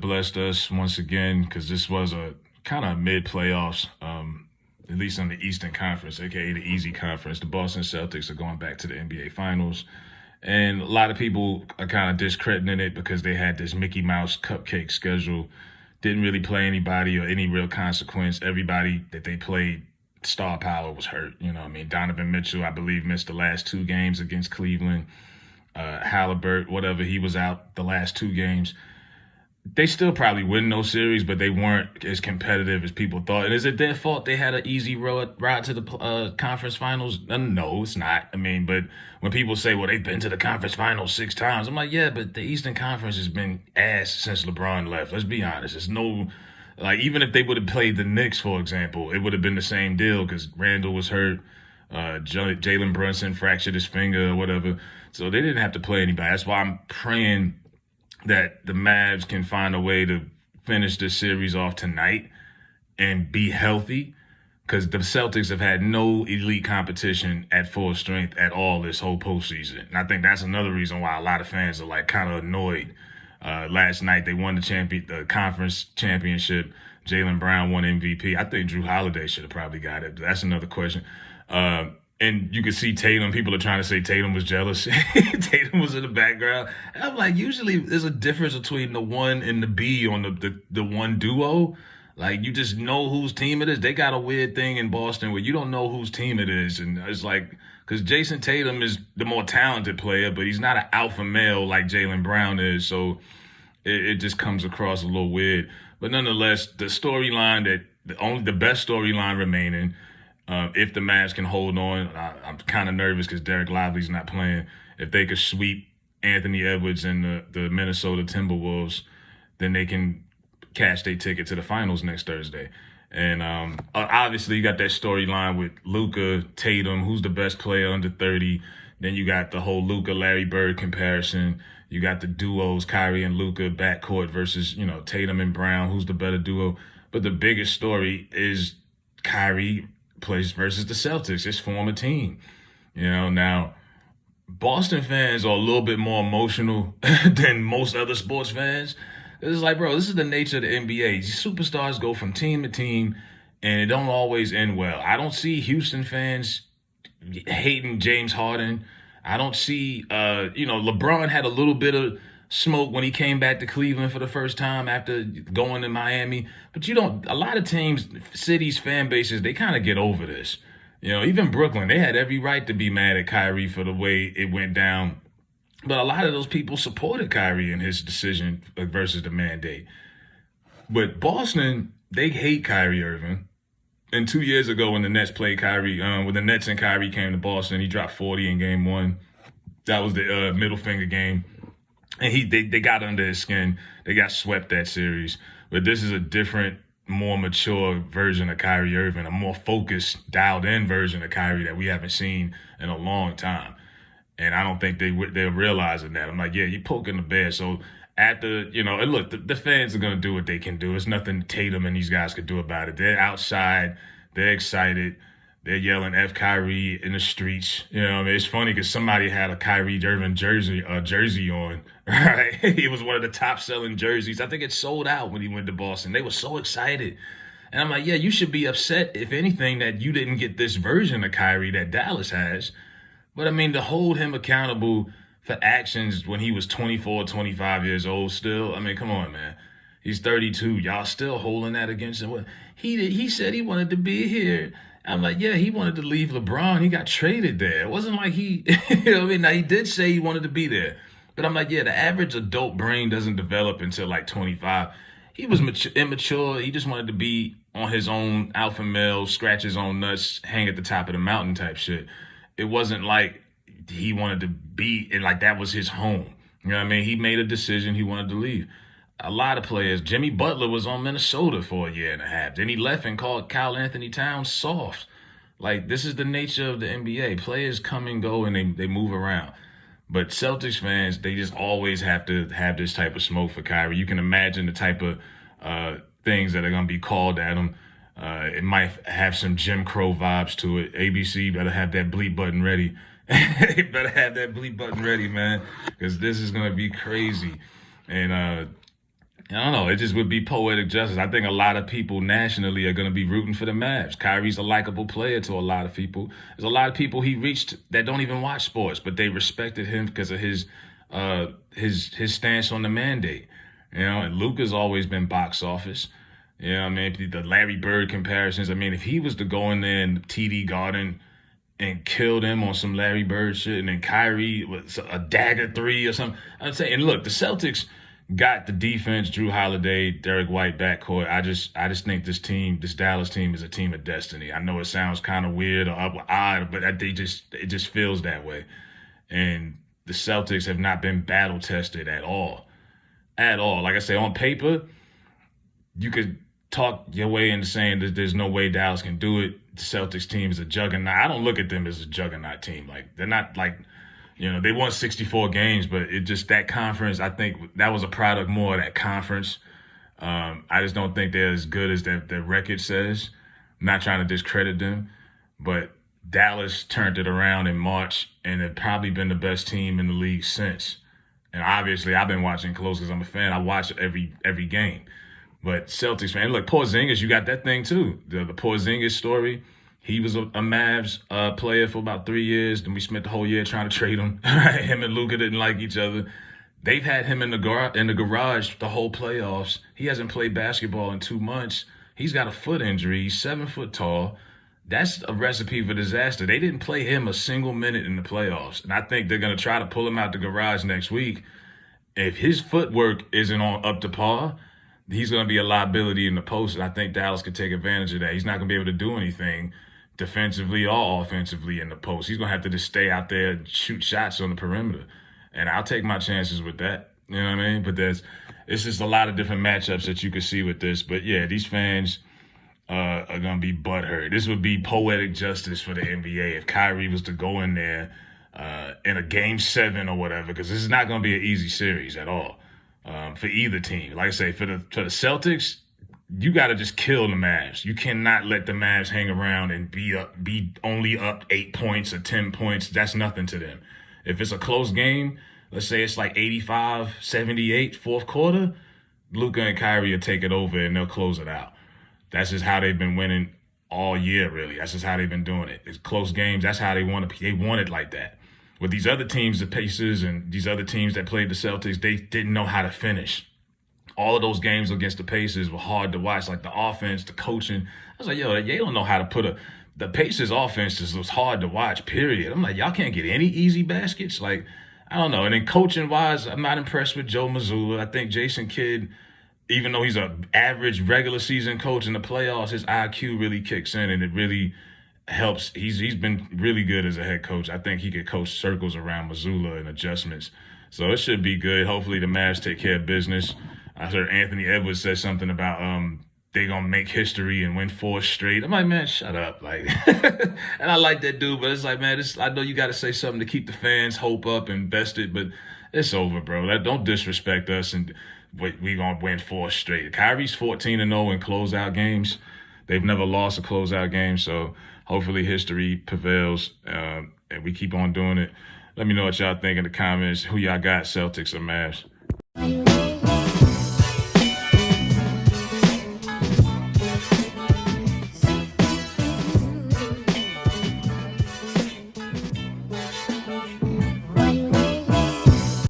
blessed us once again because this was a kind of mid playoffs, at least in the Eastern Conference, aka the Easy Conference. The Boston Celtics are going back to the NBA Finals. And a lot of people are kind of discrediting it because they had this Mickey Mouse cupcake schedule. Didn't really play anybody or any real consequence. Everybody that they played, star power was hurt. You know what I mean? Donovan Mitchell, I believe, missed the last two games against Cleveland. Halliburton, whatever, he was out the last two games. They still probably win those series, but they weren't as competitive as people thought. And is it their fault they had an easy ride to the conference finals? No, it's not. I mean, but when people say, well, they've been to the conference finals 6 times, I'm like, yeah, but the Eastern Conference has been ass since LeBron left. Let's be honest. It's no, like, even if they would have played the Knicks, for example, it would have been the same deal because Randall was hurt. Jalen Brunson fractured his finger or whatever. So they didn't have to play anybody. That's why I'm praying that the Mavs can find a way to finish this series off tonight and be healthy, because the Celtics have had no elite competition at full strength at all this whole postseason. And I think that's another reason why a lot of fans are like kind of annoyed. Last night they won the conference championship. Jaylen Brown won MVP. I think Drew Holiday should have probably got it. That's another question. And you can see Tatum. People are trying to say Tatum was jealous. Tatum was in the background. And I'm like, usually there's a difference between the one and the B on the one duo. Like, you just know whose team it is. They got a weird thing in Boston where you don't know whose team it is. And it's like, because Jason Tatum is the more talented player, but he's not an alpha male like Jaylen Brown is. So it just comes across a little weird. But nonetheless, the storyline the best storyline remaining, if the Mavs can hold on, I'm kind of nervous because Derek Lively's not playing. If they could sweep Anthony Edwards and the Minnesota Timberwolves, then they can cash their ticket to the finals next Thursday. And obviously you got that storyline with Luka, Tatum, who's the best player under 30. Then you got the whole Luka-Larry Bird comparison. You got the duos, Kyrie and Luka, backcourt versus, Tatum and Brown, who's the better duo. But the biggest story is Kyrie plays versus the Celtics, his former team. Now, Boston fans are a little bit more emotional than most other sports fans. It's like, bro, this is the nature of the NBA. These superstars go from team to team, and it don't always end well. I don't see Houston fans hating James Harden. I don't see, LeBron had a little bit of smoke when he came back to Cleveland for the first time after going to Miami. But a lot of teams, cities, fan bases, they kind of get over this. Even Brooklyn, they had every right to be mad at Kyrie for the way it went down. But a lot of those people supported Kyrie in his decision versus the mandate. But Boston, they hate Kyrie Irving. And 2 years ago when the Nets played Kyrie, when the Nets and Kyrie came to Boston, he dropped 40 in game one. That was the middle finger game. And they got under his skin. They got swept that series. But this is a different, more mature version of Kyrie Irving, a more focused, dialed-in version of Kyrie that we haven't seen in a long time. And I don't think they're realizing that. I'm like, yeah, you're poking the bear. So after, and look, the fans are going to do what they can do. It's nothing Tatum and these guys could do about it. They're outside. They're excited. They're yelling F Kyrie in the streets. It's funny because somebody had a Kyrie Irving jersey on, right? He was one of the top selling jerseys. I think it sold out when he went to Boston. They were so excited. And I'm like, yeah, you should be upset, if anything, that you didn't get this version of Kyrie that Dallas has. But I mean, to hold him accountable for actions when he was 24, 25 years old still, I mean, come on, man. He's 32. Y'all still holding that against him. He said he wanted to be here. I'm like, yeah, he wanted to leave LeBron. He got traded there. It wasn't like he, Now, he did say he wanted to be there. But I'm like, yeah, the average adult brain doesn't develop until like 25. He was immature. He just wanted to be on his own alpha male, scratch his own nuts, hang at the top of the mountain type shit. It wasn't like he wanted to be, and like that was his home. You know what I mean? He made a decision. He wanted to leave. A lot of players. Jimmy Butler was on Minnesota for a year and a half. Then he left and called Kyle Anthony Towns soft. Like, this is the nature of the NBA. Players come and go and they move around. But Celtics fans, they just always have to have this type of smoke for Kyrie. You can imagine the type of things that are going to be called at him. It might have some Jim Crow vibes to it. ABC better have that bleep button ready. They better have that bleep button ready, man, because this is going to be crazy. And I don't know. It just would be poetic justice. I think a lot of people nationally are going to be rooting for the Mavs. Kyrie's a likable player to a lot of people. There's a lot of people he reached that don't even watch sports, but they respected him because of his stance on the mandate. And Luka's always been box office. I mean, the Larry Bird comparisons. I mean, if he was to go in there in TD Garden and kill them on some Larry Bird shit, and then Kyrie was a dagger three or something. I'd say, and look, the Celtics got the defense, Drew Holiday, Derek White backcourt. I just think this Dallas team is a team of destiny. I know it sounds kind of weird or odd, but it just feels that way. And the Celtics have not been battle tested at all. At all. Like I say, on paper, you could talk your way into saying that there's no way Dallas can do it. The Celtics team is a juggernaut. I don't look at them as a juggernaut team. Like, they're not like, they won 64 games, but it just, that conference, I think that was a product more of that conference. I just don't think they're as good as their record says. I'm not trying to discredit them, but Dallas turned it around in March and have probably been the best team in the league since. And obviously, I've been watching close because I'm a fan. I watch every game. But Celtics, man, look, Porzingis, you got that thing too. The Porzingis story. He was a Mavs player for about 3 years. Then we spent the whole year trying to trade him. Him and Luka didn't like each other. They've had him in the garage the whole playoffs. He hasn't played basketball in 2 months. He's got a foot injury. He's 7 foot tall. That's a recipe for disaster. They didn't play him a single minute in the playoffs. And I think they're going to try to pull him out the garage next week. If his footwork isn't up to par, he's going to be a liability in the post, and I think Dallas could take advantage of that. He's not going to be able to do anything defensively or offensively in the post. He's going to have to just stay out there and shoot shots on the perimeter, and I'll take my chances with that. You know what I mean? But it's just a lot of different matchups that you could see with this. But, yeah, these fans are going to be butthurt. This would be poetic justice for the NBA if Kyrie was to go in there in a Game 7 or whatever, because this is not going to be an easy series at all. For either team. Like I say, for the Celtics, you got to just kill the Mavs. You cannot let the Mavs hang around and be only up 8 points or 10 points. That's nothing to them. If it's a close game, let's say it's like 85-78, fourth quarter, Luka and Kyrie will take it over and they'll close it out. That's just how they've been winning all year, really. That's just how they've been doing it. It's close games. That's how they want it like that. With these other teams, the Pacers and these other teams that played the Celtics, they didn't know how to finish. All of those games against the Pacers were hard to watch, like the offense, the coaching. I was like, yo, they don't know how to put the Pacers offense just was hard to watch, period. I'm like, y'all can't get any easy baskets? Like, I don't know. And then coaching-wise, I'm not impressed with Joe Mazzulla. I think Jason Kidd, even though he's an average regular season coach in the playoffs, his IQ really kicks in and it really helps. He's been really good as a head coach. I think he could coach circles around Mazzulla and adjustments. So it should be good. Hopefully the Mavs take care of business. I heard Anthony Edwards said something about they gonna make history and win 4 straight. I'm like, man, shut up. Like, and I like that dude, but it's like, man, I know you got to say something to keep the fans' hope up and invested, but it's over, bro. Don't disrespect us and we gonna win 4 straight. Kyrie's 14-0 in closeout games. They've never lost a closeout game, so hopefully history prevails and we keep on doing it. Let me know what y'all think in the comments. Who y'all got, Celtics or Mavs?